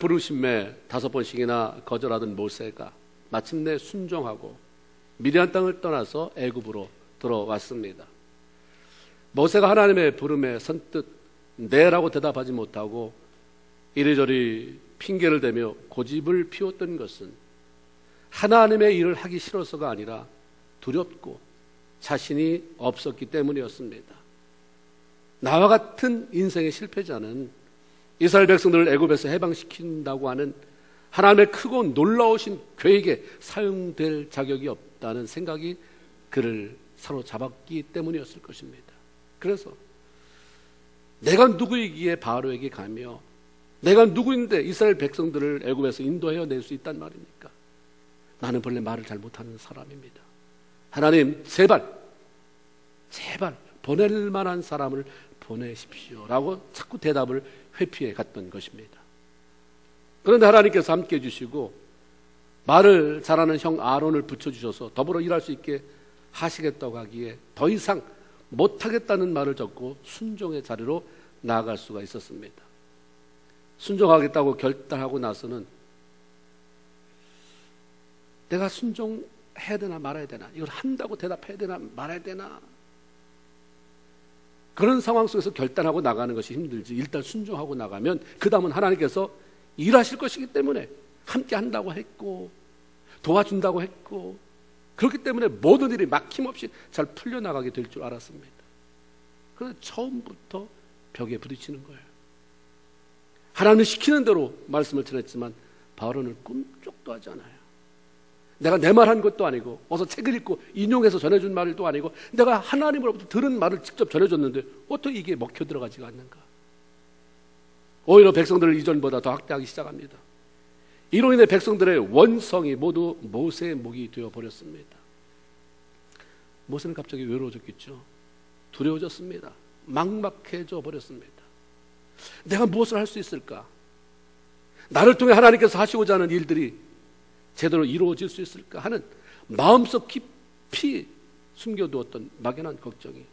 부르심에 5번씩이나 거절하던 모세가 마침내 순종하고 미디안 땅을 떠나서 애굽으로 들어왔습니다. 모세가 하나님의 부름에 선뜻 네라고 대답하지 못하고 이리저리 핑계를 대며 고집을 피웠던 것은 하나님의 일을 하기 싫어서가 아니라 두렵고 자신이 없었기 때문이었습니다. 나와 같은 인생의 실패자는 이스라엘 백성들을 애굽에서 해방시킨다고 하는 하나님의 크고 놀라우신 계획에 사용될 자격이 없다는 생각이 그를 사로잡았기 때문이었을 것입니다. 그래서 내가 누구이기에 바로에게 가며 내가 누구인데 이스라엘 백성들을 애굽에서 인도해낼 수 있단 말입니까? 나는 본래 말을 잘 못하는 사람입니다. 하나님 제발 보낼 만한 사람을 보내십시오 라고 자꾸 대답을 회피해 갔던 것입니다. 그런데 하나님께서 함께 해주시고 말을 잘하는 형 아론을 붙여주셔서 더불어 일할 수 있게 하시겠다고 하기에 더 이상 못하겠다는 말을 적고 순종의 자리로 나아갈 수가 있었습니다. 순종하겠다고 결단하고 나서는 내가 순종해야 되나 말아야 되나, 이걸 한다고 대답해야 되나 말아야 되나, 그런 상황 속에서 결단하고 나가는 것이 힘들지 일단 순종하고 나가면 그 다음은 하나님께서 일하실 것이기 때문에 함께 한다고 했고 도와준다고 했고 그렇기 때문에 모든 일이 막힘없이 잘 풀려나가게 될 줄 알았습니다. 그런데 처음부터 벽에 부딪히는 거예요. 하나님이 시키는 대로 말씀을 전했지만 바로는 꿈쩍도 하지 않아요. 내가 내 말 한 것도 아니고 어서 책을 읽고 인용해서 전해준 말도 아니고 내가 하나님으로부터 들은 말을 직접 전해줬는데 어떻게 이게 먹혀 들어가지가 않는가. 오히려 백성들을 이전보다 더 학대하기 시작합니다. 이로 인해 백성들의 원성이 모두 모세의 목이 되어버렸습니다. 모세는 갑자기 외로워졌겠죠. 두려워졌습니다. 막막해져 버렸습니다. 내가 무엇을 할 수 있을까? 나를 통해 하나님께서 하시고자 하는 일들이 제대로 이루어질 수 있을까 하는 마음속 깊이 숨겨두었던 막연한 걱정이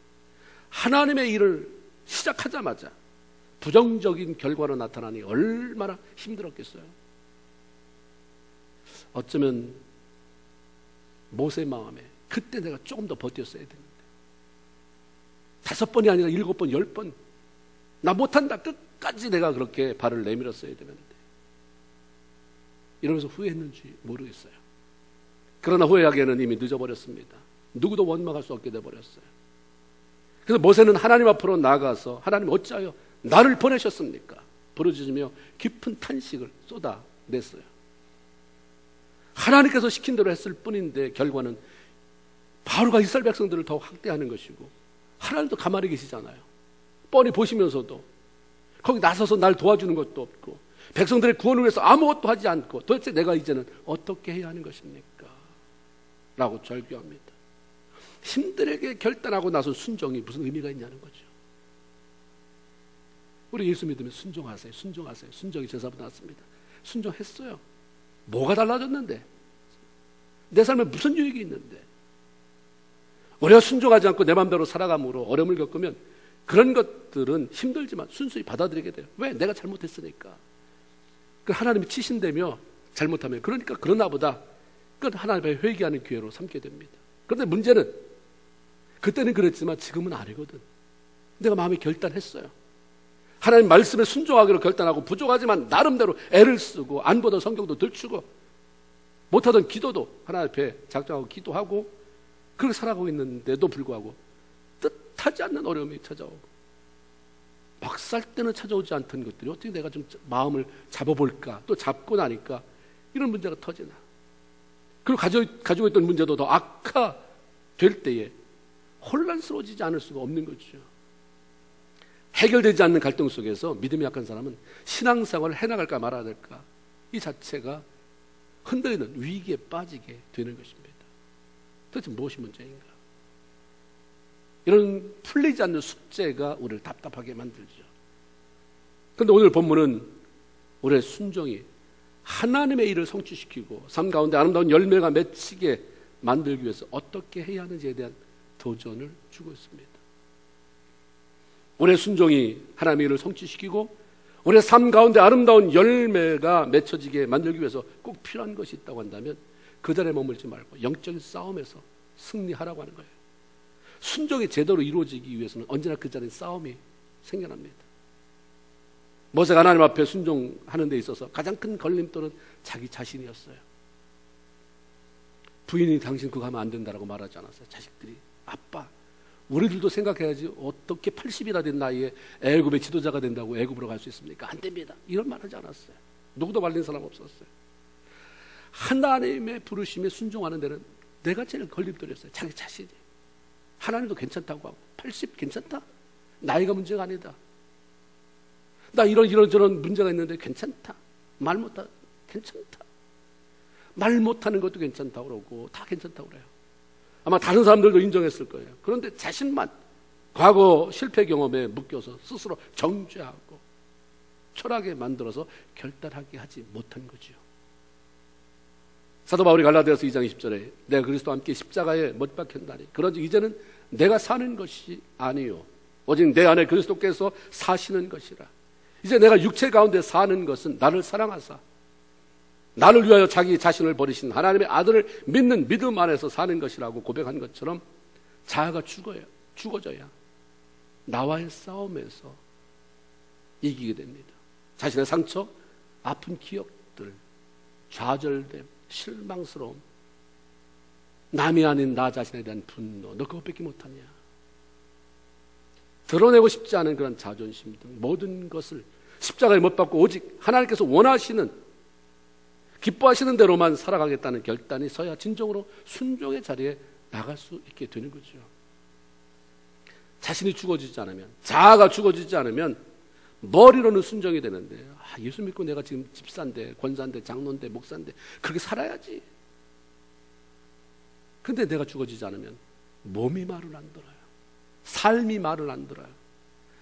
하나님의 일을 시작하자마자 부정적인 결과로 나타나니 얼마나 힘들었겠어요. 어쩌면 모세의 마음에 그때 내가 조금 더 버텼어야 되는데 5번이 아니라 7번, 10번 나 못한다 끝까지 내가 그렇게 발을 내밀었어야 되는데 이러면서 후회했는지 모르겠어요. 그러나 후회하기에는 이미 늦어버렸습니다. 누구도 원망할 수 없게 돼버렸어요. 그래서 모세는 하나님 앞으로 나아가서 하나님 어찌하여 나를 보내셨습니까? 부르짖으며 깊은 탄식을 쏟아냈어요. 하나님께서 시킨 대로 했을 뿐인데 결과는 바로가 이스라엘 백성들을 더 학대하는 것이고 하나님도 가만히 계시잖아요. 뻔히 보시면서도 거기 나서서 날 도와주는 것도 없고 백성들의 구원을 위해서 아무것도 하지 않고 도대체 내가 이제는 어떻게 해야 하는 것입니까? 라고 절규합니다. 힘들게 결단하고 나서 순종이 무슨 의미가 있냐는 거죠. 우리 예수 믿으면 순종하세요. 순종하세요. 순종이 제사보다 낫습니다. 순종했어요. 뭐가 달라졌는데? 내 삶에 무슨 유익이 있는데? 우리가 순종하지 않고 내 마음대로 살아감으로 어려움을 겪으면 그런 것들은 힘들지만 순수히 받아들이게 돼요. 왜? 내가 잘못했으니까. 하나님이 치신다며 잘못하면 그러니까 그러나 보다 끝 하나님의 회개하는 기회로 삼게 됩니다. 그런데 문제는 그때는 그랬지만 지금은 아니거든. 내가 마음에 결단했어요. 하나님 말씀에 순종하기로 결단하고 부족하지만 나름대로 애를 쓰고 안 보던 성경도 들추고 못하던 기도도 하나님 앞에 작정하고 기도하고 그렇게 살아가고 있는데도 불구하고 뜻하지 않는 어려움이 찾아오고 막 살 때는 찾아오지 않던 것들이 어떻게 내가 좀 마음을 잡아볼까 또 잡고 나니까 이런 문제가 터지나. 그리고 가지고 있던 문제도 더 악화될 때에 혼란스러워지지 않을 수가 없는 거죠. 해결되지 않는 갈등 속에서 믿음이 약한 사람은 신앙생활을 해나갈까 말아야 될까 이 자체가 흔들리는 위기에 빠지게 되는 것입니다. 도대체 무엇이 문제인가? 이런 풀리지 않는 숙제가 우리를 답답하게 만들죠. 그런데 오늘 본문은 우리의 순종이 하나님의 일을 성취시키고 삶 가운데 아름다운 열매가 맺히게 만들기 위해서 어떻게 해야 하는지에 대한 도전을 주고 있습니다. 우리의 순종이 하나님의 일을 성취시키고 우리의 삶 가운데 아름다운 열매가 맺혀지게 만들기 위해서 꼭 필요한 것이 있다고 한다면 그 자리에 머물지 말고 영적인 싸움에서 승리하라고 하는 거예요. 순종이 제대로 이루어지기 위해서는 언제나 그 자리에 싸움이 생겨납니다. 모세가 하나님 앞에 순종하는 데 있어서 가장 큰 걸림돌은 자기 자신이었어요. 부인이 당신 그거 하면 안 된다라고 말하지 않았어요. 자식들이 아빠 우리들도 생각해야지 어떻게 80이나 된 나이에 애굽의 지도자가 된다고 애굽으로 갈 수 있습니까? 안 됩니다. 이런 말 하지 않았어요. 누구도 말린 사람 없었어요. 하나님의 부르심에 순종하는 데는 내가 제일 걸림돌이었어요. 자기 자신이. 하나님도 괜찮다고 하고 80 괜찮다? 나이가 문제가 아니다. 나 이런 문제가 있는데 괜찮다. 말 못하 괜찮다. 말 못하는 것도 괜찮다고 그러고 다 괜찮다고 그래요. 아마 다른 사람들도 인정했을 거예요. 그런데 자신만 과거 실패 경험에 묶여서 스스로 정죄하고 철학에 만들어서 결단하게 하지 못한 거지요. 사도 바울이 갈라디아서 2장 20절에 내가 그리스도와 함께 십자가에 못 박혔나니 그런즉 이제는 내가 사는 것이 아니요 오직 내 안에 그리스도께서 사시는 것이라. 이제 내가 육체 가운데 사는 것은 나를 사랑하사 나를 위하여 자기 자신을 버리신 하나님의 아들을 믿는 믿음 안에서 사는 것이라고 고백한 것처럼 자아가 죽어져야 나와의 싸움에서 이기게 됩니다. 자신의 상처, 아픈 기억들, 좌절됨, 실망스러움, 남이 아닌 나 자신에 대한 분노, 너 그것밖에 못하냐, 드러내고 싶지 않은 그런 자존심 등 모든 것을 십자가에 못 박고 오직 하나님께서 원하시는 기뻐하시는 대로만 살아가겠다는 결단이 서야 진정으로 순종의 자리에 나갈 수 있게 되는 거죠. 자신이 죽어지지 않으면, 자아가 죽어지지 않으면 머리로는 순종이 되는데 예수 믿고 내가 지금 집사인데 권사인데 장로인데 목사인데 그렇게 살아야지. 근데 내가 죽어지지 않으면 몸이 말을 안 들어요. 삶이 말을 안 들어요.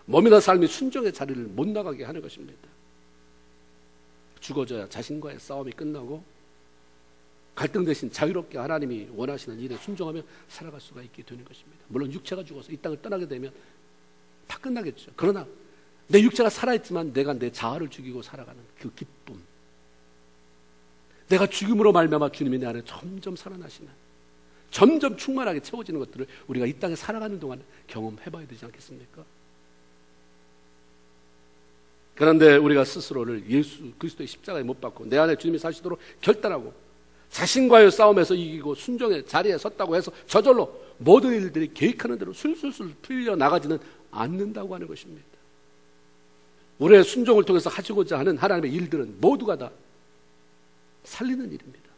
몸이나 삶이 순종의 자리를 못 나가게 하는 것입니다. 죽어져야 자신과의 싸움이 끝나고 갈등 대신 자유롭게 하나님이 원하시는 일에 순종하며 살아갈 수가 있게 되는 것입니다. 물론 육체가 죽어서 이 땅을 떠나게 되면 다 끝나겠죠. 그러나 내 육체가 살아있지만 내가 내 자아를 죽이고 살아가는 그 기쁨, 내가 죽음으로 말미암아 주님이 내 안에 점점 살아나시는, 점점 충만하게 채워지는 것들을 우리가 이 땅에 살아가는 동안 경험해봐야 되지 않겠습니까? 그런데 우리가 스스로를 예수 그리스도의 십자가에 못 박고 내 안에 주님이 사시도록 결단하고 자신과의 싸움에서 이기고 순종의 자리에 섰다고 해서 저절로 모든 일들이 계획하는 대로 술술술 풀려나가지는 않는다고 하는 것입니다. 우리의 순종을 통해서 하시고자 하는 하나님의 일들은 모두가 다 살리는 일입니다.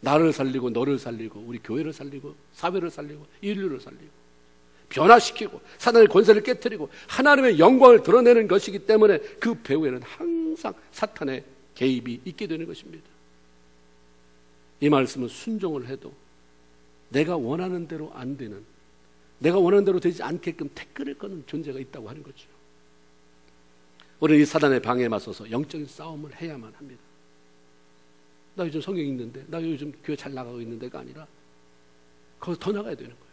나를 살리고 너를 살리고 우리 교회를 살리고 사회를 살리고 인류를 살리고 변화시키고 사단의 권세를 깨트리고 하나님의 영광을 드러내는 것이기 때문에 그 배후에는 항상 사탄의 개입이 있게 되는 것입니다. 이 말씀은 순종을 해도 내가 원하는 대로 안 되는, 내가 원하는 대로 되지 않게끔 태클을 거는 존재가 있다고 하는 거죠. 우리는 이 사단의 방해에 맞서서 영적인 싸움을 해야만 합니다. 나 요즘 성경 읽는데, 나 요즘 교회 잘 나가고 있는데가 아니라 거기서 더 나가야 되는 거예요.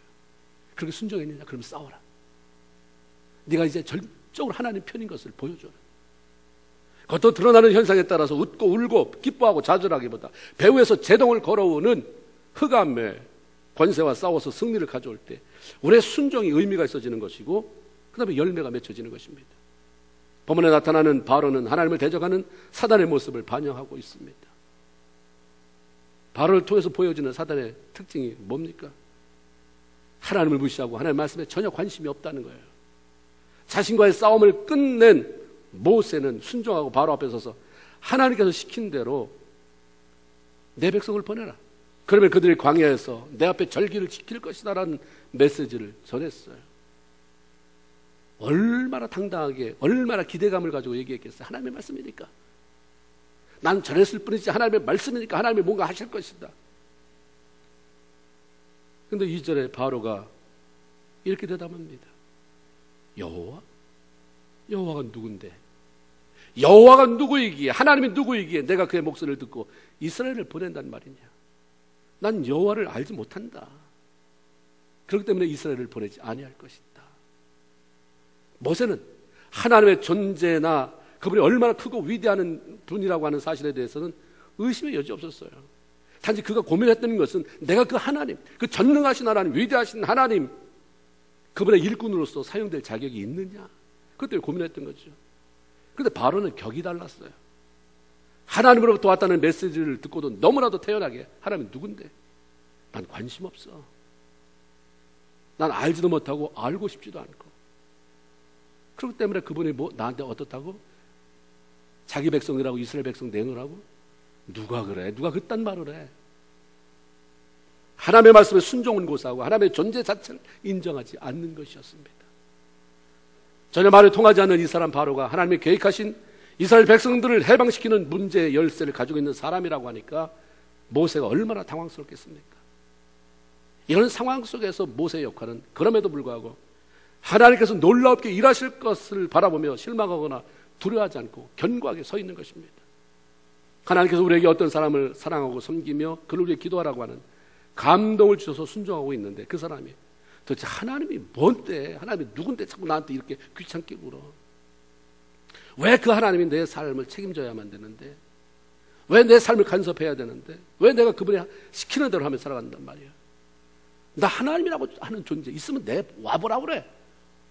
그렇게 순종했느냐? 그럼 싸워라. 네가 이제 절적으로 하나님 편인 것을 보여줘라. 겉으로 드러나는 현상에 따라서 웃고 울고 기뻐하고 좌절하기보다 배후에서 제동을 걸어오는 흑암의 권세와 싸워서 승리를 가져올 때 우리의 순종이 의미가 있어지는 것이고 그 다음에 열매가 맺혀지는 것입니다. 본문에 나타나는 바로는 하나님을 대적하는 사단의 모습을 반영하고 있습니다. 바로를 통해서 보여지는 사단의 특징이 뭡니까? 하나님을 무시하고 하나님의 말씀에 전혀 관심이 없다는 거예요. 자신과의 싸움을 끝낸 모세는 순종하고 바로 앞에 서서 하나님께서 시킨 대로 내 백성을 보내라. 그러면 그들이 광야에서 내 앞에 절기를 지킬 것이다 라는 메시지를 전했어요. 얼마나 당당하게, 얼마나 기대감을 가지고 얘기했겠어요. 하나님의 말씀이니까. 난 전했을 뿐이지 하나님의 말씀이니까 하나님이 뭔가 하실 것이다. 그런데 2절에 바로가 이렇게 대답합니다. 여호와? 여호와가 누군데? 여호와가 누구이기에, 하나님이 누구이기에 내가 그의 목소리를 듣고 이스라엘을 보낸단 말이냐? 난 여호와를 알지 못한다. 그렇기 때문에 이스라엘을 보내지 아니할 것이다. 모세는 하나님의 존재나 그분이 얼마나 크고 위대한 분이라고 하는 사실에 대해서는 의심의 여지 없었어요. 단지 그가 고민했던 것은 내가 그 하나님, 그 전능하신 하나님, 위대하신 하나님, 그분의 일꾼으로서 사용될 자격이 있느냐, 그것 때문에 고민했던 거죠. 그런데 바로는 격이 달랐어요. 하나님으로부터 왔다는 메시지를 듣고도 너무나도 태연하게 하나님은 누군데? 난 관심 없어. 난 알지도 못하고 알고 싶지도 않고. 그렇기 때문에 그분이 나한테 어떻다고? 자기 백성이라고, 이스라엘 백성 내놓으라고? 누가 그래? 누가 그딴 말을 해? 하나님의 말씀에 순종은 고사하고 하나님의 존재 자체를 인정하지 않는 것이었습니다. 전혀 말이 통하지 않는 이 사람 바로가 하나님이 계획하신 이스라엘 백성들을 해방시키는 문제의 열쇠를 가지고 있는 사람이라고 하니까 모세가 얼마나 당황스럽겠습니까? 이런 상황 속에서 모세의 역할은 그럼에도 불구하고 하나님께서 놀랍게 일하실 것을 바라보며 실망하거나 두려워하지 않고 견고하게 서 있는 것입니다. 하나님께서 우리에게 어떤 사람을 사랑하고 섬기며 그를 위해 기도하라고 하는 감동을 주셔서 순종하고 있는데 그 사람이 도대체 하나님이 뭔데, 하나님이 누군데 자꾸 나한테 이렇게 귀찮게 굴어? 왜 그 하나님이 내 삶을 책임져야만 되는데? 왜 내 삶을 간섭해야 되는데? 왜 내가 그분이 시키는 대로 하며 살아간단 말이야? 나 하나님이라고 하는 존재 있으면 와보라고 그래.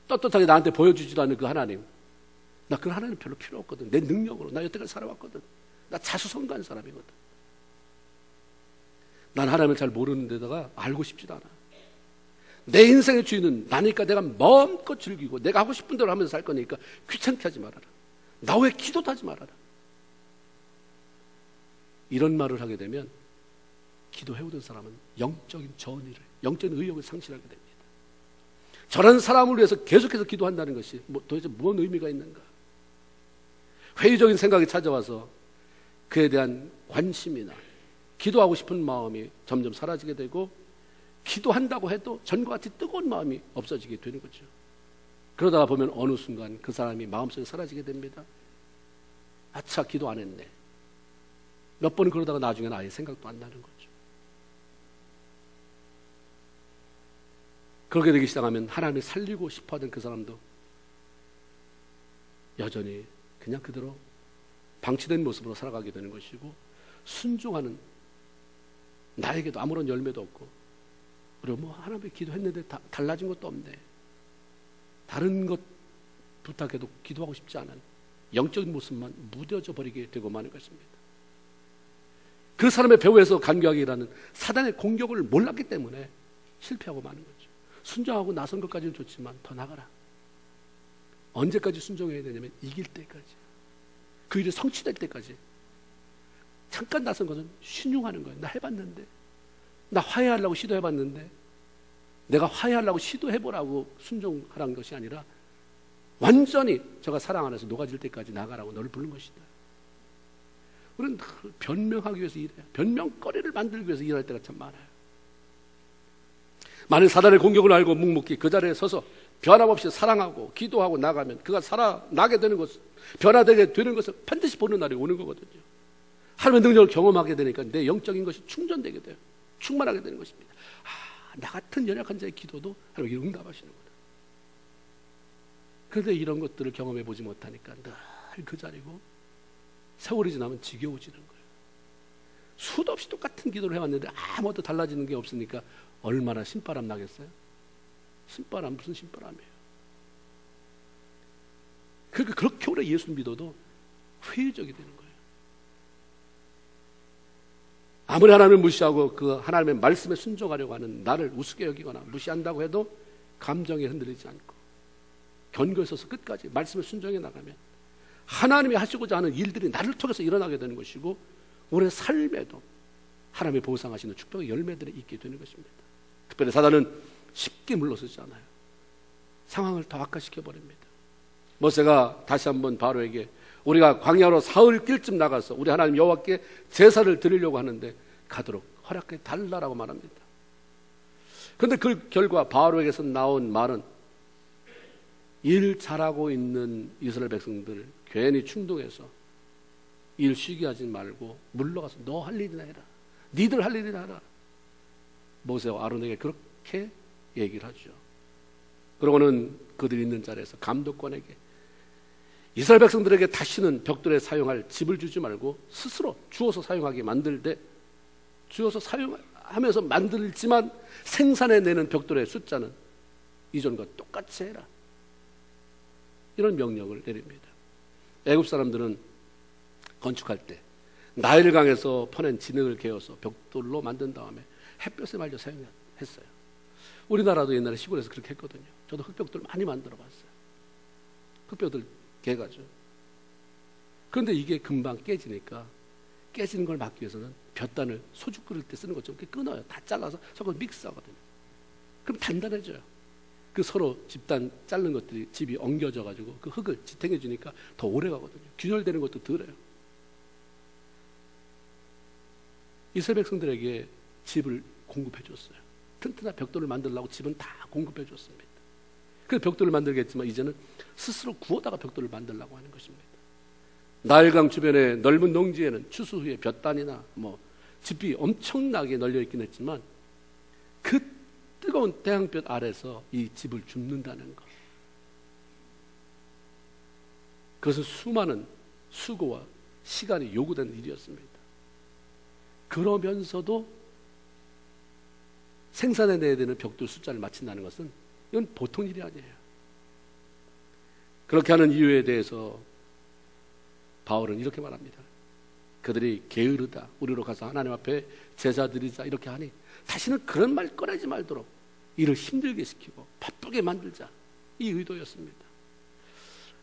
떳떳하게 나한테 보여주지도 않는 그 하나님. 나 그 하나님 별로 필요 없거든. 내 능력으로 나 여태까지 살아왔거든. 나 자수성가한 사람이거든. 난 하나님을 잘 모르는 데다가 알고 싶지도 않아. 내 인생의 주인은 나니까 내가 마음껏 즐기고 내가 하고 싶은 대로 하면서 살 거니까 귀찮게 하지 말아라. 나 왜 기도도 하지 말아라. 이런 말을 하게 되면 기도해오던 사람은 영적인 전의를, 영적인 의욕을 상실하게 됩니다. 저런 사람을 위해서 계속해서 기도한다는 것이 도대체 무슨 의미가 있는가? 회의적인 생각이 찾아와서 그에 대한 관심이나 기도하고 싶은 마음이 점점 사라지게 되고 기도한다고 해도 전과 같이 뜨거운 마음이 없어지게 되는 거죠. 그러다가 보면 어느 순간 그 사람이 마음속에 사라지게 됩니다. 아차, 기도 안 했네. 몇 번 그러다가 나중에는 아예 생각도 안 나는 거죠. 그렇게 되기 시작하면 하나님을 살리고 싶어 하던 그 사람도 여전히 그냥 그대로 방치된 모습으로 살아가게 되는 것이고, 순종하는 나에게도 아무런 열매도 없고, 그리고 하나님께 기도했는데 달라진 것도 없네. 다른 것 부탁해도 기도하고 싶지 않은 영적인 모습만 무뎌져 버리게 되고 마는 것입니다. 그 사람의 배후에서 간교하게 일하는 사단의 공격을 몰랐기 때문에 실패하고 마는 거죠. 순종하고 나선 것까지는 좋지만 더 나가라. 언제까지 순종해야 되냐면 이길 때까지, 그 일이 성취될 때까지. 잠깐 나선 것은 신용하는 거예요. 나 해봤는데, 나 화해하려고 시도해봤는데, 내가 화해하려고 시도해보라고 순종하라는 것이 아니라 완전히 제가 사랑 안에서 녹아질 때까지 나가라고 너를 부른 것이다. 우리는 변명하기 위해서 일해요. 변명거리를 만들기 위해서 일할 때가 참 많아요. 만일 사단의 공격을 알고 묵묵히 그 자리에 서서 변함없이 사랑하고 기도하고 나가면 그가 살아나게 되는 것, 변화되게 되는 것을 반드시 보는 날이 오는 거거든요. 하나님의 능력을 경험하게 되니까 내 영적인 것이 충전되게 돼요. 충만하게 되는 것입니다. 나 같은 연약한 자의 기도도 하나님이 응답하시는구나. 그런데 이런 것들을 경험해 보지 못하니까 늘 그 자리고, 세월이 지나면 지겨워지는 거예요. 수도 없이 똑같은 기도를 해왔는데 아무것도 달라지는 게 없으니까 얼마나 신바람 나겠어요? 신바람, 무슨 신바람이에요? 그러니까 그렇게 오래 예수 믿어도 회의적이 되는 거예요. 아무리 하나님을 무시하고 그 하나님의 말씀에 순종하려고 하는 나를 우습게 여기거나 무시한다고 해도 감정에 흔들리지 않고 견고해 서서 끝까지 말씀에 순종해 나가면 하나님이 하시고자 하는 일들이 나를 통해서 일어나게 되는 것이고, 우리의 삶에도 하나님의 보상하시는 축복의 열매들이 있게 되는 것입니다. 특별히 사단은 쉽게 물러서지 않아요. 상황을 더 악화시켜버립니다. 모세가 다시 한번 바로에게 우리가 광야로 사흘 길쯤 나가서 우리 하나님 여호와께 제사를 드리려고 하는데 가도록 허락해 달라라고 말합니다. 그런데 그 결과 바로에게서 나온 말은 일 잘하고 있는 이스라엘 백성들 괜히 충동해서 일 쉬게 하지 말고 물러가서 너 할 일이나 해라. 니들 할 일이나 하라. 모세와 아론에게 그렇게 얘기를 하죠. 그러고는 그들이 있는 자리에서 감독관에게 이스라엘 백성들에게 다시는 벽돌에 사용할 집을 주지 말고 스스로 주어서 사용하게 만들되, 주어서 사용하면서 만들지만 생산해내는 벽돌의 숫자는 이전과 똑같이 해라, 이런 명령을 내립니다. 애굽 사람들은 건축할 때 나일강에서 퍼낸 진흙을 개어서 벽돌로 만든 다음에 햇볕에 말려 사용했어요. 우리나라도 옛날에 시골에서 그렇게 했거든요. 저도 흙벽돌 많이 만들어 봤어요. 흙벽돌 개가지고. 그런데 이게 금방 깨지니까, 깨지는 걸 막기 위해서는 볕단을 소주 끓일 때 쓰는 것처럼 이렇게 끊어요. 다 잘라서 섞어서 믹스하거든요. 그럼 단단해져요. 그 서로 집단 자른 것들이 집이 엉겨져 가지고 그 흙을 지탱해 주니까 더 오래 가거든요. 균열되는 것도 덜해요. 이스라엘 백성들에게 집을 공급해 줬어요. 튼튼한 벽돌을 만들려고 집은 다 공급해 줬습니다. 그래서 벽돌을 만들겠지만 이제는 스스로 구워다가 벽돌을 만들려고 하는 것입니다. 나일강 주변의 넓은 농지에는 추수 후에 볕단이나 집이 엄청나게 널려 있긴 했지만 그 뜨거운 태양볕 아래서 이 집을 줍는다는 것, 그것은 수많은 수고와 시간이 요구된 일이었습니다. 그러면서도 생산해내야 되는 벽돌 숫자를 맞춘다는 것은 이건 보통 일이 아니에요. 그렇게 하는 이유에 대해서 바울은 이렇게 말합니다. 그들이 게으르다, 우리로 가서 하나님 앞에 제사 드리자 이렇게 하니 다시는 그런 말 꺼내지 말도록 일을 힘들게 시키고 바쁘게 만들자, 이 의도였습니다.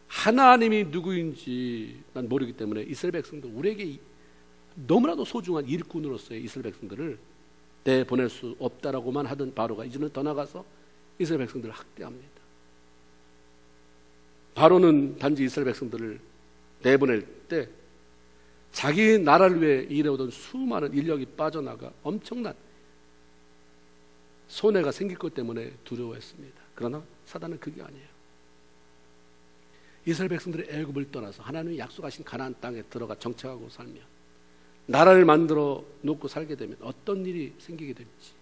하나님이 누구인지 난 모르기 때문에 이스라엘 백성들, 우리에게 너무나도 소중한 일꾼으로서의 이스라엘 백성들을 내보낼 수 없다라고만 하던 바로가 이제는 더 나가서 이스라엘 백성들을 학대합니다. 바로는 단지 이스라엘 백성들을 내보낼 때 자기 나라를 위해 일해오던 수많은 인력이 빠져나가 엄청난 손해가 생길 것 때문에 두려워했습니다. 그러나 사단은 그게 아니에요. 이스라엘 백성들이 애굽을 떠나서 하나님이 약속하신 가나안 땅에 들어가 정착하고 살면, 나라를 만들어 놓고 살게 되면 어떤 일이 생기게 될지,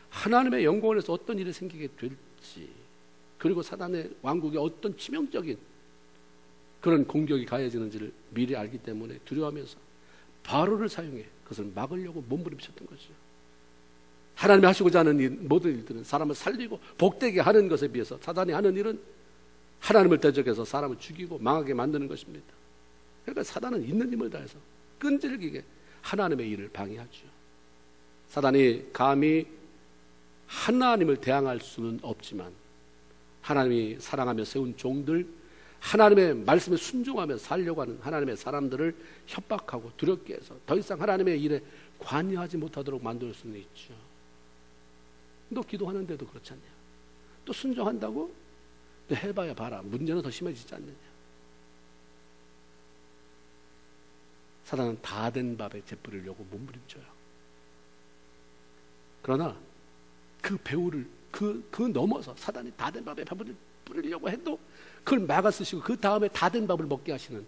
하나님의 영광을 위해서 어떤 일이 생기게 될지, 그리고 사단의 왕국에 어떤 치명적인 그런 공격이 가해지는지를 미리 알기 때문에 두려워하면서 바로를 사용해 그것을 막으려고 몸부림쳤던 거죠. 하나님이 하시고자 하는 모든 일들은 사람을 살리고 복되게 하는 것에 비해서 사단이 하는 일은 하나님을 대적해서 사람을 죽이고 망하게 만드는 것입니다. 그러니까 사단은 있는 힘을 다해서 끈질기게 하나님의 일을 방해하죠. 사단이 감히 하나님을 대항할 수는 없지만 하나님이 사랑하며 세운 종들, 하나님의 말씀에 순종하며 살려고 하는 하나님의 사람들을 협박하고 두렵게 해서 더 이상 하나님의 일에 관여하지 못하도록 만들 수는 있죠. 너 기도하는데도 그렇지 않냐? 또 순종한다고? 너 해봐야 봐라. 문제는 더 심해지지 않느냐? 사단은 다 된 밥에 재뿌리려고 몸부림쳐요. 그러나 그 배후를 그 넘어서 사단이 다 된 밥에 밥을 뿌리려고 해도 그걸 막아 쓰시고 그 다음에 다 된 밥을 먹게 하시는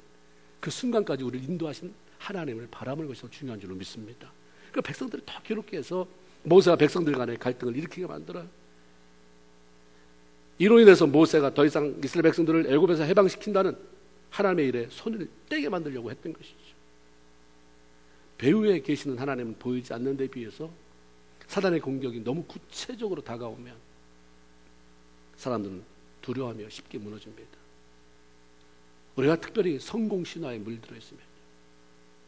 그 순간까지 우리를 인도하신 하나님을 바라보는 것이 더 중요한 줄로 믿습니다. 그 백성들을 더 괴롭게 해서 모세와 백성들 간의 갈등을 일으키게 만들어요. 이로 인해서 모세가 더 이상 이스라엘 백성들을 애굽에서 해방시킨다는 하나님의 일에 손을 떼게 만들려고 했던 것이죠. 배후에 계시는 하나님은 보이지 않는 데 비해서 사단의 공격이 너무 구체적으로 다가오면 사람들은 두려워하며 쉽게 무너집니다. 우리가 특별히 성공 신화에 물들어 있으면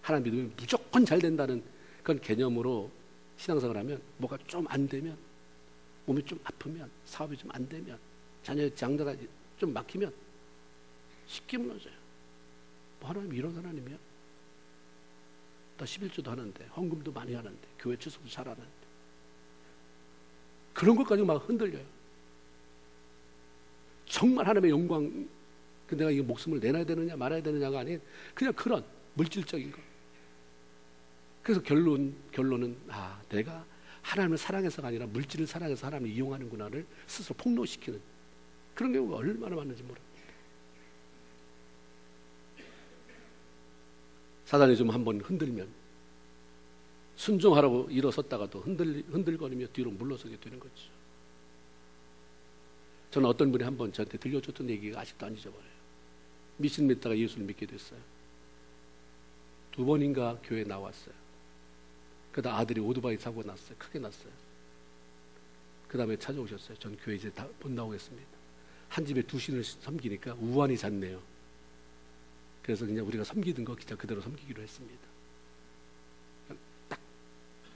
하나님 믿으면 무조건 잘 된다는 그런 개념으로 신앙생활을 하면 뭐가 좀 안 되면, 몸이 좀 아프면, 사업이 좀 안 되면, 자녀의 장자가 좀 막히면 쉽게 무너져요. 뭐 하나님 이런 하나님이야? 나 11조도 하는데, 헌금도 많이 하는데, 교회 출석도 잘하는데, 그런 것까지 막 흔들려요. 정말 하나님의 영광, 내가 이 목숨을 내놔야 되느냐 말아야 되느냐가 아닌 그냥 그런 물질적인 것. 그래서 결론은 내가 하나님을 사랑해서가 아니라 물질을 사랑해서 하나님을 이용하는구나를 스스로 폭로시키는 그런 경우가 얼마나 많은지 모릅니다. 사단이 좀 한번 흔들면 순종하라고 일어섰다가도 흔들거리며 뒤로 물러서게 되는 거죠. 저는 어떤 분이 한번 저한테 들려줬던 얘기가 아직도 안 잊어버려요. 믿다가 예수를 믿게 됐어요. 2번인가 교회에 나왔어요. 그러다 아들이 오토바이 사고 났어요. 크게 났어요. 그 다음에 찾아오셨어요. 전 교회 이제 다 못 나오겠습니다. 한 집에 2신을 섬기니까 우환이 잦네요. 그래서 그냥 우리가 섬기던 거 그냥 그대로 섬기기로 했습니다. 딱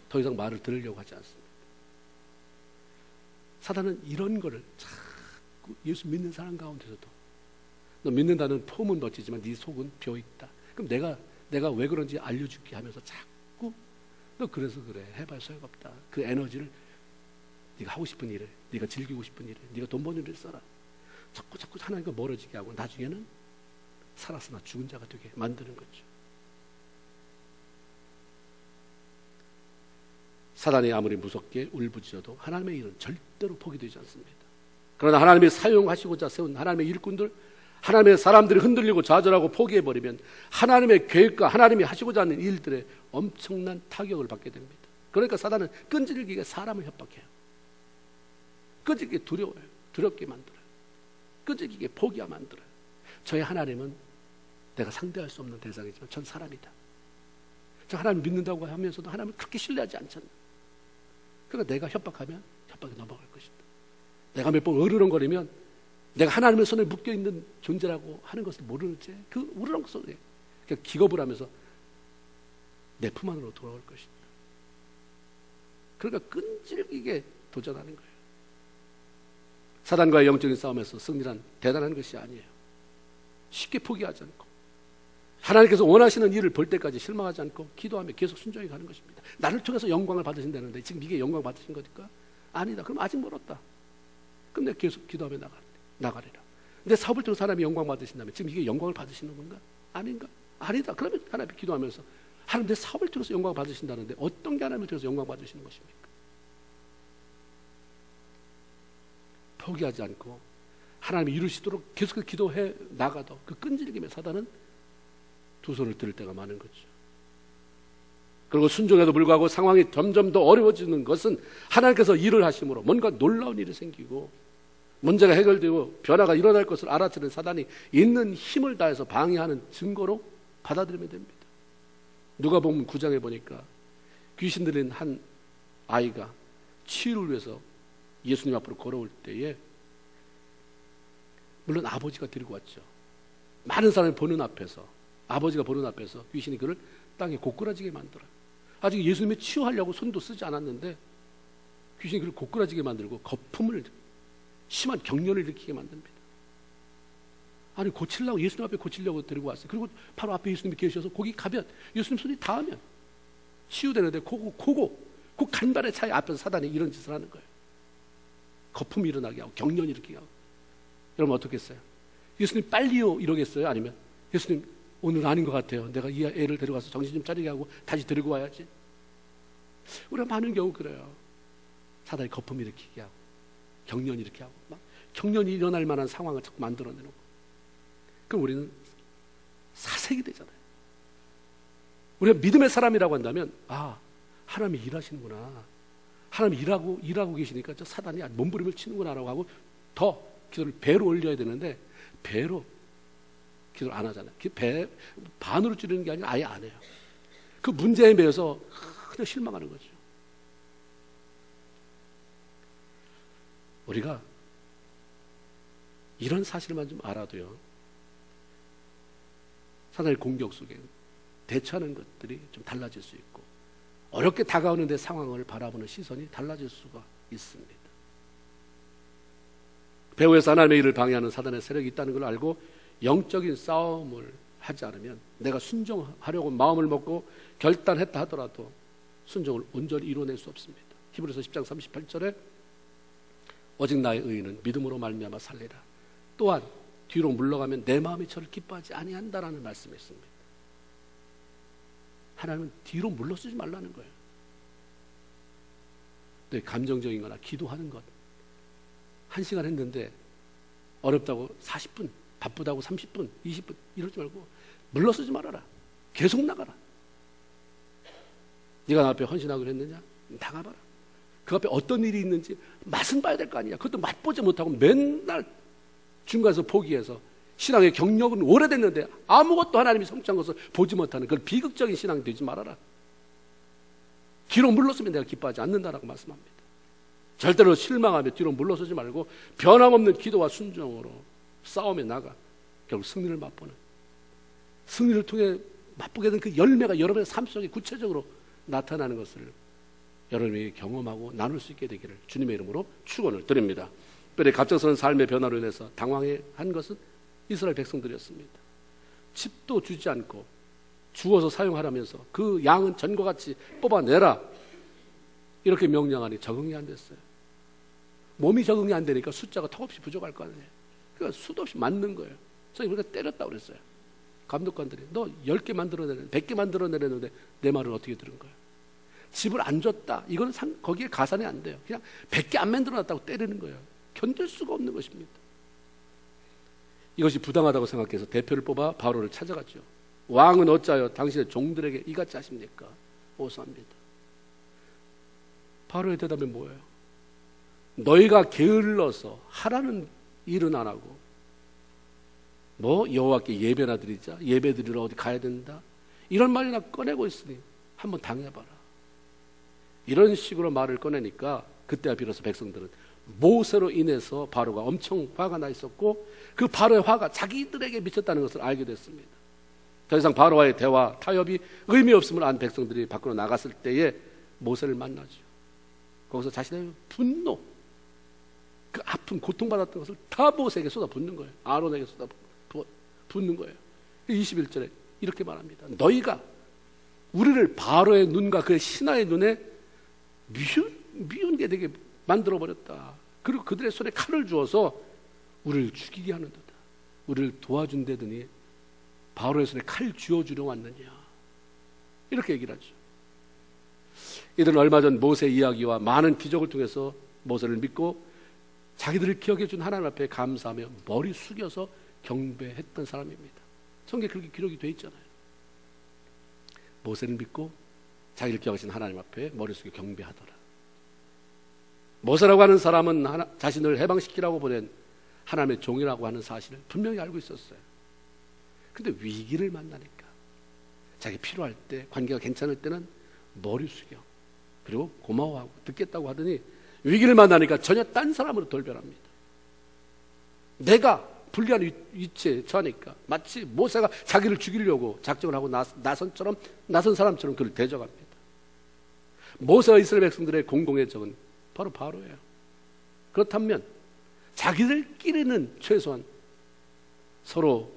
더 이상 말을 들으려고 하지 않습니다. 사단은 이런 거를 자꾸 예수 믿는 사람 가운데서도 너 믿는다는 폼은 멋지지만 네 속은 비어있다. 그럼 내가 왜 그런지 알려줄게 하면서 자꾸 너 그래서 그래 해봐야 소용없다. 그 에너지를 네가 하고 싶은 일을, 네가 즐기고 싶은 일을, 네가 돈 버는 일을 써라. 자꾸 하나님과 멀어지게 하고 나중에는 살았으나 죽은 자가 되게 만드는 거죠. 사단이 아무리 무섭게 울부짖어도 하나님의 일은 절대로 포기되지 않습니다. 그러나 하나님이 사용하시고자 세운 하나님의 일꾼들, 하나님의 사람들이 흔들리고 좌절하고 포기해버리면 하나님의 계획과 하나님이 하시고자 하는 일들에 엄청난 타격을 받게 됩니다. 그러니까 사단은 끈질기게 사람을 협박해요. 끈질기게 두려워요. 두렵게 만들어요. 끈질기게 포기하게 만들어요. 저의 하나님은 내가 상대할 수 없는 대상이지만 전 사람이다. 저 하나님 믿는다고 하면서도 하나님을 그렇게 신뢰하지 않잖아. 그러니까 내가 협박하면 협박에 넘어갈 것이다. 내가 몇 번 으르렁거리면 내가 하나님의 손에 묶여있는 존재라고 하는 것을 모르는지 그 으르렁 소리에 그러니까 기겁을 하면서 내 품 안으로 돌아올 것이다. 그러니까 끈질기게 도전하는 거예요. 사단과의 영적인 싸움에서 승리란 대단한 것이 아니에요. 쉽게 포기하지 않고 하나님께서 원하시는 일을 볼 때까지 실망하지 않고 기도하며 계속 순종해 가는 것입니다. 나를 통해서 영광을 받으신다는데 지금 이게 영광 받으신 거니까? 아니다. 그럼 아직 멀었다. 그럼 내가 계속 기도하며 나가리라. 내 사업을 통해서 사람이 영광 받으신다면 지금 이게 영광을 받으시는 건가? 아닌가? 아니다. 그러면 하나님 기도하면서 하나님 내 사업을 통해서 영광 받으신다는데 어떤 게 하나님을 통해서 영광 받으시는 것입니까? 포기하지 않고 하나님이 이루시도록 계속 기도해 나가도 그 끈질김에 사단은 두 손을 들 때가 많은 거죠. 그리고 순종에도 불구하고 상황이 점점 더 어려워지는 것은 하나님께서 일을 하심으로 뭔가 놀라운 일이 생기고 문제가 해결되고 변화가 일어날 것을 알아채는 사단이 있는 힘을 다해서 방해하는 증거로 받아들이면 됩니다. 누가복음 9장에 보니까 귀신 들린 한 아이가 치유를 위해서 예수님 앞으로 걸어올 때에 물론 아버지가 데리고 왔죠. 많은 사람이 보는 앞에서 아버지가 보는 앞에서 귀신이 그를 땅에 고꾸라지게 만들어요. 아직 예수님이 치유하려고 손도 쓰지 않았는데 귀신이 그를 고꾸라지게 만들고 거품을 심한 경련을 일으키게 만듭니다. 아니 고치려고 예수님 앞에 고치려고 데리고 왔어요. 그리고 바로 앞에 예수님이 계셔서 거기 가면 예수님 손이 닿으면 치유되는데 그 간발의 차이 앞에서 사단이 이런 짓을 하는 거예요. 거품이 일어나게 하고 경련이 일으키게 하고. 여러분 어떻겠어요? 예수님 빨리요 이러겠어요? 아니면 예수님 오늘 아닌 것 같아요. 내가 이 애를 데려가서 정신 좀 차리게 하고 다시 데리고 와야지. 우리가 많은 경우 그래요. 사단이 거품 일으키게 하고 경련이 이렇게 하고 막 경련이 일어날 만한 상황을 자꾸 만들어내는 거. 그럼 우리는 사색이 되잖아요. 우리가 믿음의 사람이라고 한다면 하나님이 일하시는구나. 하나님이 일하고 계시니까 저 사단이 몸부림을 치는구나라고 하고 더 기도를 배로 올려야 되는데 배로 기도를 안 하잖아요. 반으로 줄이는 게 아니라 아예 안 해요. 그 문제에 매여서 그냥 실망하는 거죠. 우리가 이런 사실만 좀 알아도요. 사단의 공격 속에 대처하는 것들이 좀 달라질 수 있고 어렵게 다가오는 데 상황을 바라보는 시선이 달라질 수가 있습니다. 배후에서 하나님의 일을 방해하는 사단의 세력이 있다는 걸 알고 영적인 싸움을 하지 않으면 내가 순종하려고 마음을 먹고 결단했다 하더라도 순종을 온전히 이뤄낼 수 없습니다. 히브리서 10장 38절에 오직 나의 의인은 믿음으로 말미암아 살리라. 또한 뒤로 물러가면 내 마음이 저를 기뻐하지 아니한다라는 말씀이 있습니다. 하나님은 뒤로 물러서지 말라는 거예요. 내 감정적인 거나 기도하는 것 1시간 했는데 어렵다고 40분, 바쁘다고 30분, 20분 이러지 말고 물러서지 말아라. 계속 나가라. 네가 나 앞에 헌신하기로 했느냐? 나가봐라. 그 앞에 어떤 일이 있는지 맛은 봐야 될 거 아니야. 그것도 맛보지 못하고 맨날 중간에서 포기해서 신앙의 경력은 오래됐는데 아무것도 하나님이 성취한 것을 보지 못하는 그런 비극적인 신앙이 되지 말아라. 뒤로 물러서면 내가 기뻐하지 않는다라고 말씀합니다. 절대로 실망하며 뒤로 물러서지 말고 변함없는 기도와 순종으로 싸움에 나가 결국 승리를 맛보는, 승리를 통해 맛보게 된 그 열매가 여러분의 삶 속에 구체적으로 나타나는 것을 여러분이 경험하고 나눌 수 있게 되기를 주님의 이름으로 축원을 드립니다. 특별히 갑작스러운 삶의 변화로 인해서 당황한 것은 이스라엘 백성들이었습니다. 집도 주지 않고 주어서 사용하라면서 그 양은 전과 같이 뽑아내라 이렇게 명령하니 적응이 안 됐어요. 몸이 적응이 안 되니까 숫자가 턱없이 부족할 거 아니에요. 그러니까 수도 없이 맞는 거예요. 그래서 우리가 때렸다고 그랬어요. 감독관들이 너 10개 만들어내는데 100개 만들어내는데 내 말을 어떻게 들은 거예요. 집을 안 줬다. 이거는 거기에 가산이 안 돼요. 그냥 100개 안 만들어놨다고 때리는 거예요. 견딜 수가 없는 것입니다. 이것이 부당하다고 생각해서 대표를 뽑아 바로를 찾아갔죠. 왕은 어찌하여 당신의 종들에게 이같이 하십니까? 오소합니다. 바로의 대답은 뭐예요? 너희가 게을러서 하라는 일은 안 하고 여호와께 예배나 드리자, 예배 드리러 어디 가야 된다 이런 말이나 꺼내고 있으니 한번 당해봐라. 이런 식으로 말을 꺼내니까 그때야 비로소 백성들은 모세로 인해서 바로가 엄청 화가 나 있었고 그 바로의 화가 자기들에게 미쳤다는 것을 알게 됐습니다. 더 이상 바로와의 대화, 타협이 의미 없음을 안 백성들이 밖으로 나갔을 때에 모세를 만나죠. 거기서 자신의 분노, 그 아픈 고통받았던 것을 다 모세에게 쏟아붓는 거예요. 아론에게 쏟아붓는 거예요. 21절에 이렇게 말합니다. 너희가 우리를 바로의 눈과 그의 신하의 눈에 미운 게 되게 만들어버렸다. 그리고 그들의 손에 칼을 주어서 우리를 죽이게 하는도다. 우리를 도와준다더니 바로의 손에 칼 쥐어주려 왔느냐. 이렇게 얘기를 하죠. 이들은 얼마 전 모세 이야기와 많은 기적을 통해서 모세를 믿고 자기들을 기억해 준 하나님 앞에 감사하며 머리 숙여서 경배했던 사람입니다. 성경에 그렇게 기록이 되어 있잖아요. 모세를 믿고 자기를 기억하신 하나님 앞에 머리 숙여 경배하더라. 모세라고 하는 사람은 자신을 해방시키라고 보낸 하나님의 종이라고 하는 사실을 분명히 알고 있었어요. 근데 위기를 만나니까 자기 필요할 때, 관계가 괜찮을 때는 머리 숙여, 그리고 고마워하고 듣겠다고 하더니 위기를 만나니까 전혀 딴 사람으로 돌변합니다. 내가 불리한 위치에 처하니까 마치 모세가 자기를 죽이려고 작정을 하고 나선 사람처럼 그를 대적합니다. 모세와 이스라엘 백성들의 공공의 적은 바로 바로예요. 그렇다면 자기들끼리는 최소한 서로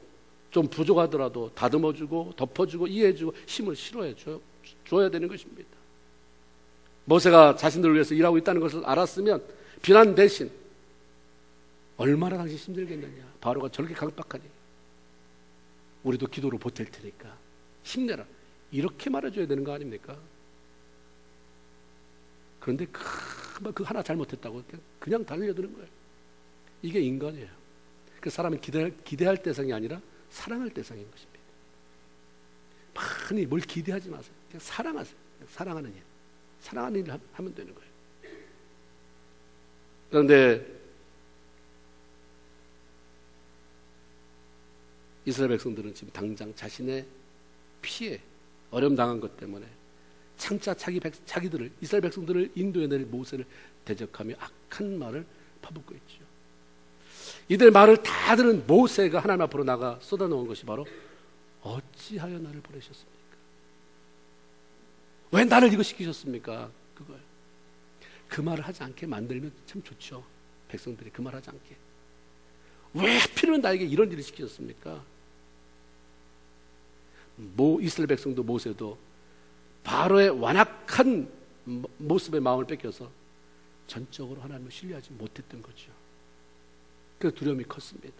좀 부족하더라도 다듬어주고 덮어주고 이해해주고 힘을 실어줘야 되는 것입니다. 모세가 자신들을 위해서 일하고 있다는 것을 알았으면 비난 대신 얼마나 당신 힘들겠느냐. 바로가 저렇게 강박하니 우리도 기도로 보탤 테니까 힘내라. 이렇게 말해줘야 되는 거 아닙니까? 그런데 그 하나 잘못했다고 그냥 달려드는 거예요. 이게 인간이에요. 그 사람은 기대할 대상이 아니라 사랑할 대상인 것입니다. 많이 뭘 기대하지 마세요. 그냥 사랑하세요. 그냥 사랑하는 일. 사랑하는 일을 하면 되는 거예요. 그런데 이스라엘 백성들은 지금 당장 자신의 피해, 어려움 당한 것 때문에 창차 자기들을, 이스라엘 백성들을 인도해낼 모세를 대적하며 악한 말을 퍼붓고 있죠. 이들 말을 다 들은 모세가 하나님 앞으로 나가 쏟아놓은 것이 바로 어찌하여 나를 보내셨습니까? 왜 나를 이거 시키셨습니까? 그거예요. 그 말을 하지 않게 만들면 참 좋죠. 백성들이 그 말 하지 않게. 왜 하필이면 나에게 이런 일을 시키셨습니까? 이스라엘 백성도 모세도 바로의 완악한 모습의 마음을 뺏겨서 전적으로 하나님을 신뢰하지 못했던 거죠. 그래서 두려움이 컸습니다.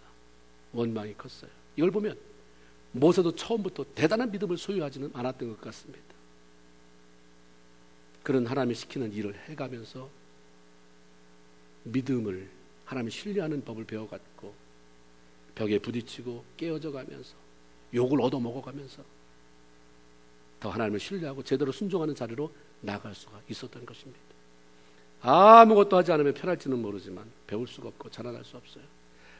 원망이 컸어요. 이걸 보면 모세도 처음부터 대단한 믿음을 소유하지는 않았던 것 같습니다. 그런 하나님이 시키는 일을 해가면서 믿음을, 하나님을 신뢰하는 법을 배워갔고 벽에 부딪히고 깨어져 가면서 욕을 얻어먹어가면서 더 하나님을 신뢰하고 제대로 순종하는 자리로 나갈 수가 있었던 것입니다. 아무것도 하지 않으면 편할지는 모르지만 배울 수가 없고 자라날 수 없어요.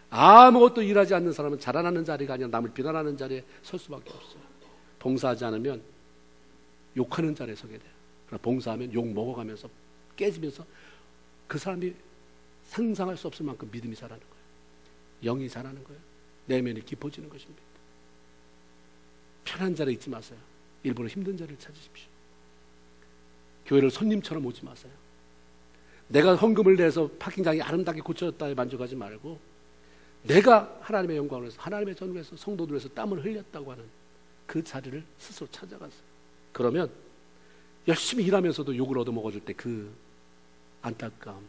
아무것도 일하지 않는 사람은 자라나는 자리가 아니라 남을 비난하는 자리에 설 수밖에 없어요. 봉사하지 않으면 욕하는 자리에 서게 돼요. 그러나 봉사하면 욕 먹어가면서 깨지면서 그 사람이 상상할 수 없을 만큼 믿음이 자라는 거예요. 영이 자라는 거예요. 내면이 깊어지는 것입니다. 편한 자리에 있지 마세요. 일부러 힘든 자리를 찾으십시오. 교회를 손님처럼 오지 마세요. 내가 헌금을 내서 파킹장이 아름답게 고쳐졌다에 만족하지 말고 내가 하나님의 영광을 위해서 하나님의 전을 위해서 성도들 위해서 땀을 흘렸다고 하는 그 자리를 스스로 찾아가세요. 그러면 열심히 일하면서도 욕을 얻어먹어줄 때 그 안타까움,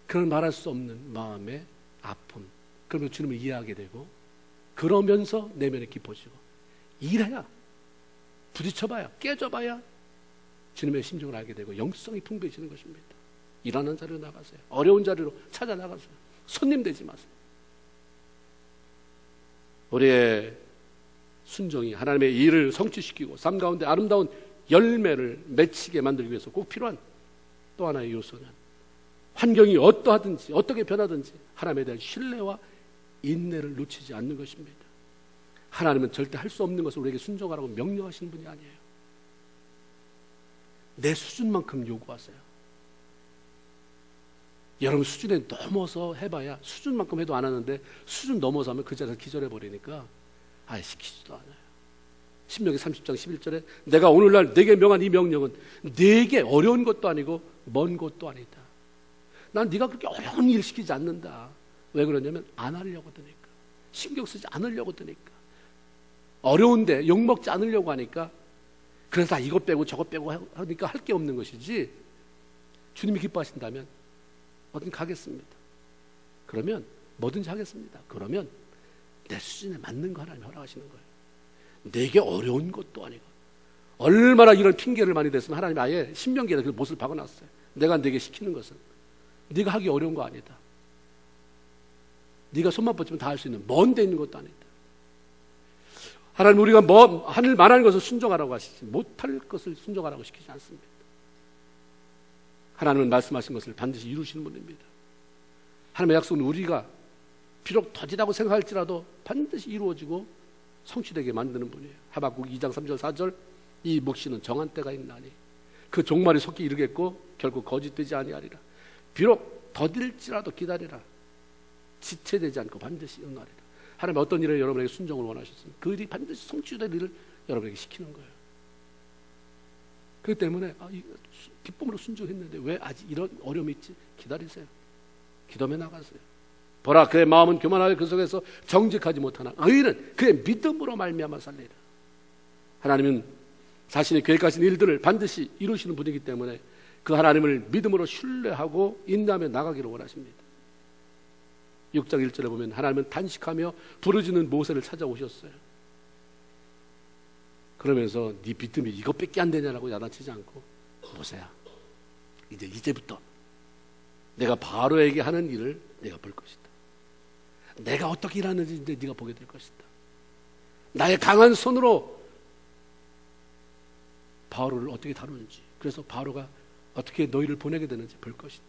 그런 말할 수 없는 마음의 아픔, 그러면 주님을 이해하게 되고 그러면서 내면이 깊어지고 일해야, 부딪혀봐야, 깨져봐야 주님의 심정을 알게 되고 영성이 풍부해지는 것입니다. 일하는 자리로 나가세요. 어려운 자리로 찾아 나가세요. 손님 되지 마세요. 우리의 순종이 하나님의 일을 성취시키고 삶 가운데 아름다운 열매를 맺히게 만들기 위해서 꼭 필요한 또 하나의 요소는 환경이 어떠하든지 어떻게 변하든지 하나님에 대한 신뢰와 인내를 놓치지 않는 것입니다. 하나님은 절대 할 수 없는 것을 우리에게 순종하라고 명령하시는 분이 아니에요. 내 수준만큼 요구하세요. 여러분 수준에 넘어서 해봐야 수준만큼 해도 안 하는데 수준 넘어서 하면 그 자리에서 기절해버리니까 아예 시키지도 않아요. 신명기 30장 11절에 내가 오늘날 내게 명한 이 명령은 내게 어려운 것도 아니고 먼 것도 아니다. 난 네가 그렇게 어려운 일 시키지 않는다. 왜 그러냐면 안 하려고 드니까. 신경 쓰지 않으려고 드니까. 어려운데 욕먹지 않으려고 하니까 그래서 다 이것 빼고 저것 빼고 하니까 할 게 없는 것이지 주님이 기뻐하신다면 어딘 가겠습니다. 그러면 뭐든지 하겠습니다. 그러면 내 수준에 맞는 거 하나님 허락하시는 거예요. 내게 어려운 것도 아니고 얼마나 이런 핑계를 많이 댔으면 하나님 아예 신명기에다 그 못을 박아놨어요. 내가 네게 시키는 것은 네가 하기 어려운 거 아니다. 네가 손만 뻗치면 다 할 수 있는 먼 데 있는 것도 아니다. 하나님 우리가 뭐 하늘 만한 것을 순종하라고 하시지 못할 것을 순종하라고 시키지 않습니다. 하나님은 말씀하신 것을 반드시 이루시는 분입니다. 하나님의 약속은 우리가 비록 더디다고 생각할지라도 반드시 이루어지고 성취되게 만드는 분이에요. 하박국 2장 3절 4절 이 묵시는 정한 때가 있나니 그 종말이 속히 이르겠고 결국 거짓되지 아니하리라. 비록 더딜지라도 기다리라. 지체되지 않고 반드시 응하리라. 하나님 어떤 일을 여러분에게 순종을 원하셨습니까? 그 일이 반드시 성취될 일을 여러분에게 시키는 거예요. 그렇기 때문에 기쁨으로 순종했는데 왜 아직 이런 어려움이 있지? 기다리세요. 기도하며 나가세요. 보라 그의 마음은 교만하여 그 속에서 정직하지 못하나 의인은 그의 믿음으로 말미암아 살리라. 하나님은 자신이 계획하신 일들을 반드시 이루시는 분이기 때문에 그 하나님을 믿음으로 신뢰하고 인내하며 나가기를 원하십니다. 6장 1절에 보면 하나님은 단식하며 부르짖는 모세를 찾아오셨어요. 그러면서 네 믿음이 이것밖에 안 되냐라고 야단치지 않고 모세야 이제부터 내가 바로에게 하는 일을 내가 볼 것이다. 내가 어떻게 일하는지 이제 네가 보게 될 것이다. 나의 강한 손으로 바로를 어떻게 다루는지, 그래서 바로가 어떻게 너희를 보내게 되는지 볼 것이다.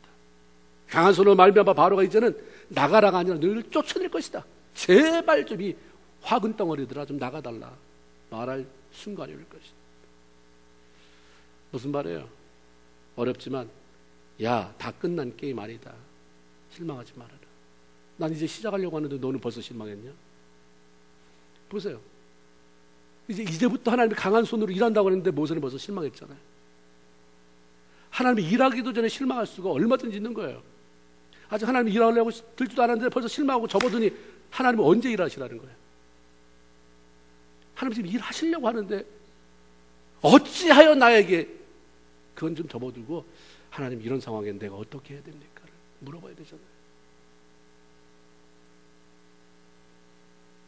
강한 손으로 말미암아 바로가 이제는 나가라가 아니라 너희를 쫓아낼 것이다. 제발 좀 이 화근 덩어리들아 좀 나가달라 말할 순간이 올 것이다. 무슨 말이에요? 어렵지만 야, 다 끝난 게임 아니다. 실망하지 말아라. 난 이제 시작하려고 하는데 너는 벌써 실망했냐? 보세요. 이제부터 하나님이 강한 손으로 일한다고 했는데 모세는 벌써 실망했잖아요. 하나님이 일하기도 전에 실망할 수가 얼마든지 있는 거예요. 아직 하나님이 일하려고 들지도 않았는데 벌써 실망하고 접어드니 하나님은 언제 일하시라는 거예요? 하나님 지금 일하시려고 하는데 어찌하여 나에게 그건 좀 접어두고 하나님 이런 상황에 내가 어떻게 해야 됩니까? 물어봐야 되잖아요.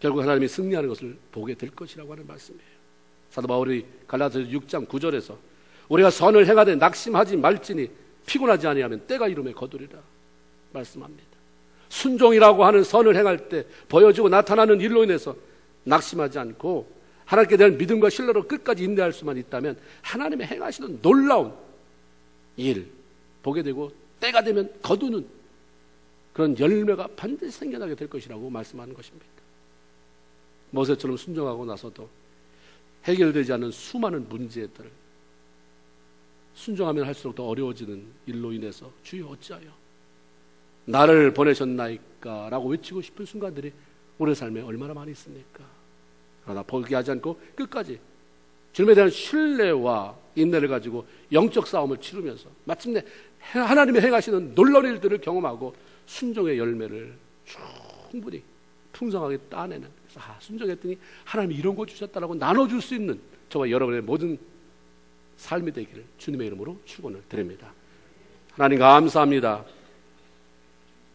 결국 하나님이 승리하는 것을 보게 될 것이라고 하는 말씀이에요. 사도 바울이 갈라디아서 6장 9절에서 우리가 선을 행하되 낙심하지 말지니 피곤하지 아니하면 때가 이름에 거두리라 말씀합니다. 순종이라고 하는 선을 행할 때 보여지고 나타나는 일로 인해서 낙심하지 않고 하나님께 대한 믿음과 신뢰로 끝까지 인내할 수만 있다면 하나님의 행하시는 놀라운 일 보게 되고 때가 되면 거두는 그런 열매가 반드시 생겨나게 될 것이라고 말씀하는 것입니다. 모세처럼 순종하고 나서도 해결되지 않은 수많은 문제들, 순종하면 할수록 더 어려워지는 일로 인해서 주여 어찌하여 나를 보내셨나이까 라고 외치고 싶은 순간들이 우리 삶에 얼마나 많이 있습니까? 그러나 포기하지 않고 끝까지 주님에 대한 신뢰와 인내를 가지고 영적 싸움을 치르면서 마침내 하나님의 행하시는 놀라운 일들을 경험하고 순종의 열매를 충분히 풍성하게 따내는, 그래서 순종했더니 하나님이 이런 거 주셨다라고 나눠줄 수 있는 저와 여러분의 모든 삶이 되기를 주님의 이름으로 축원을 드립니다. 하나님 감사합니다.